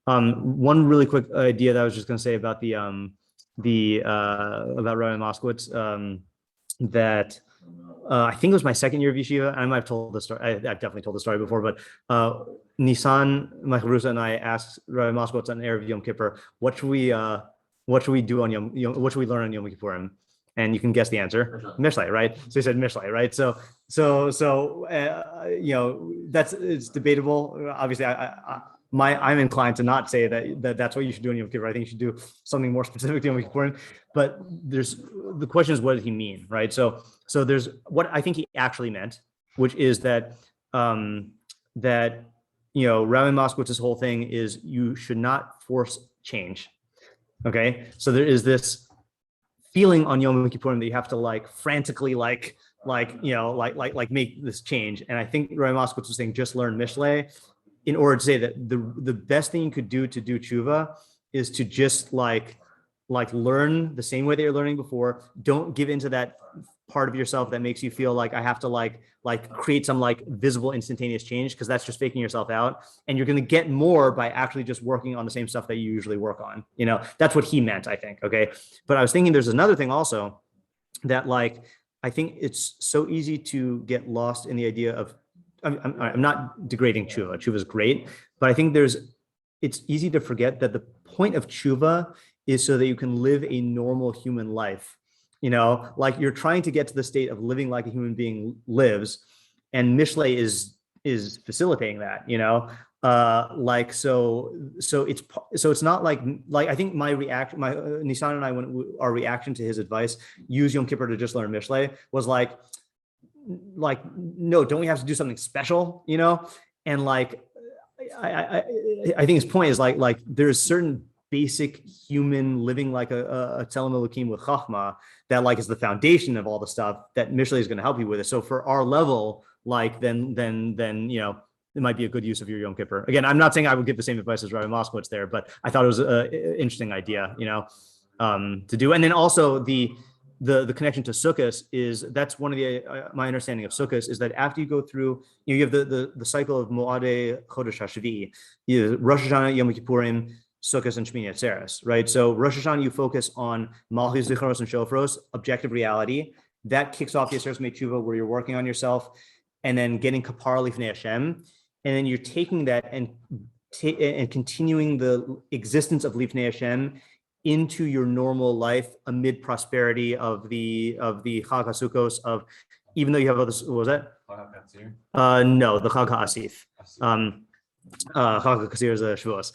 One really quick idea that I was just going to say about about Rabbi Moskowitz, that I think it was my second year of yeshiva. And I might have told the story. I've definitely told the story before, but Nissan, my chavrusa, and I asked Rabbi Moskowitz on Erev Yom Kippur, what should we do on what should we learn on Yom Kippurim? And you can guess the answer, Mishlei, right? So he said Mishlei, right? So it's debatable. Obviously, I'm inclined to not say that's what you should do on Yom Kippur. I think you should do something more specific to Yom Kippurim. But the question is, what did he mean, right? So there's what I think he actually meant, which is that Rabbi Moskowitz's whole thing is you should not force change. Okay, so there is this feeling on Yom Kippurim that you have to frantically make this change. And I think Rabbi Moskowitz was saying just learn Mishlei in order to say that the best thing you could do to do tshuva is to just learn the same way that you're learning before. Don't give into that part of yourself that makes you feel like I have to create some visible instantaneous change, because that's just faking yourself out. And you're going to get more by actually just working on the same stuff that you usually work on. That's what he meant, I think. Okay. But I was thinking there's another thing also that I think it's so easy to get lost in the idea of, I'm not degrading tshuva. Tshuva is great, but I think it's easy to forget that the point of tshuva is so that you can live a normal human life. You're trying to get to the state of living like a human being lives, and Mishlei is facilitating that. it's not like I think my reaction, Nisan and I, when our reaction to his advice, use Yom Kippur to just learn Mishlei, was like no, don't we have to do something special, you know? And like I think his point is like there's certain basic human living like a Tzelem Elokim with Chachma that like is the foundation of all the stuff that Mishlei is going to help you with it. So for our level, like then you know, it might be a good use of your Yom Kippur. Again, I'm not saying I would give the same advice as Rabbi Moskowitz there, but I thought it was an interesting idea, you know, to do. And then also the connection to Sukkot is that's one of the my understanding of Sukkot is that after you go through, you have the cycle of Moadei Chodesh Hashvi, Rosh Hashanah, Yom Kippurim, Sukkot, and Shmini Atzeres, right? So Rosh Hashanah, you focus on Malchus, Zichros, and Shofros, objective reality. That kicks off the Aseret Tshuva where you're working on yourself and then getting Kapara Lifnei Hashem. And then you're taking that and continuing the existence of Lifnei Hashem into your normal life amid prosperity of the Chag HaSukkos, of even though you have others. What was that? No, the Chag HaAsif. Chag HaKasir is a Shavuos.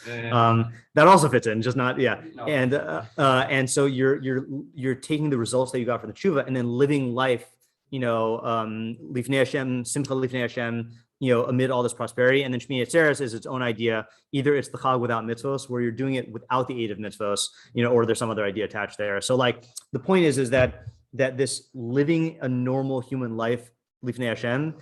That also fits in, just not No. And so you're taking the results that you got from the tshuva and then living life, you know, Lifnei Hashem, Simcha Lifnei Hashem, you know, amid all this prosperity. And then Shmini Atzeres is its own idea. Either it's the Chag without mitzvos, where you're doing it without the aid of mitzvos, you know, or there's some other idea attached there. So like the point is that this living a normal human life, Lifnei Hashem,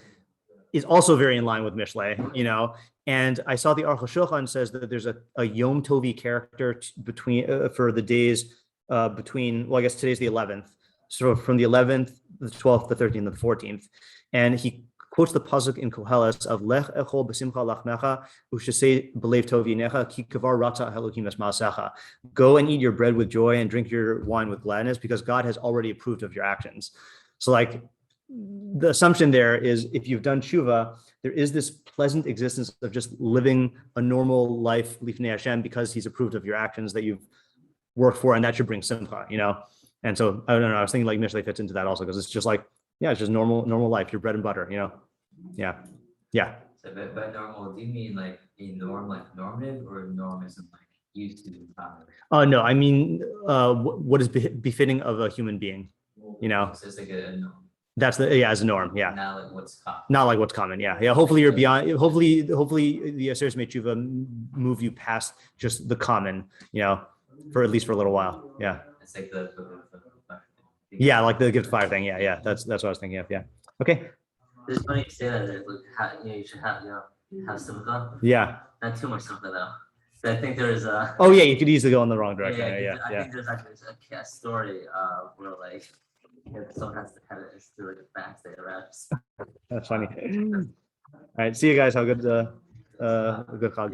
is also very in line with Mishlei, you know. And I saw the Aruch HaShulchan says that there's a Yom Tovi character between for the days between, well, I guess today's the 11th. So from the 11th, the 12th, the 13th, and the 14th. And he quotes the Pasuk in Koheles of Lech echol b'simcha lachmecha u'shesei b'lev tov yinecha ki kavar ratza Elokim es ma'asecha. Go and eat your bread with joy and drink your wine with gladness because God has already approved of your actions. So like the assumption there is if you've done tshuva, there is this pleasant existence of just living a normal life, Lifnei Hashem, because he's approved of your actions that you've worked for, and that should bring simcha, you know? And so, I don't know, I was thinking like Mishlei fits into that also, because it's just like, yeah, it's just normal life, your bread and butter, you know? Yeah. So by normal, do you mean like a norm, like normative, or norm isn't like used to the time? No, I mean, what is befitting of a human being, you know? So it's like a norm. That's as a norm, yeah. Not like what's common. Not like what's common, yeah. Hopefully you're beyond. Hopefully the Aseret Tshuva move you past just the common, you know, for at least for a little while. Yeah. It's like the Yeah, like the gift fire thing. Yeah. That's what I was thinking of. Yeah. Okay. It's funny you say that. Like, you should have have simcha. Yeah. Not too much simcha though. So I think there's a. Oh yeah, you could easily go in the wrong direction. Yeah. I think there's actually a story where like someone has to have it through like a fast day around. That's funny. All right, see you guys. Have a good Chag.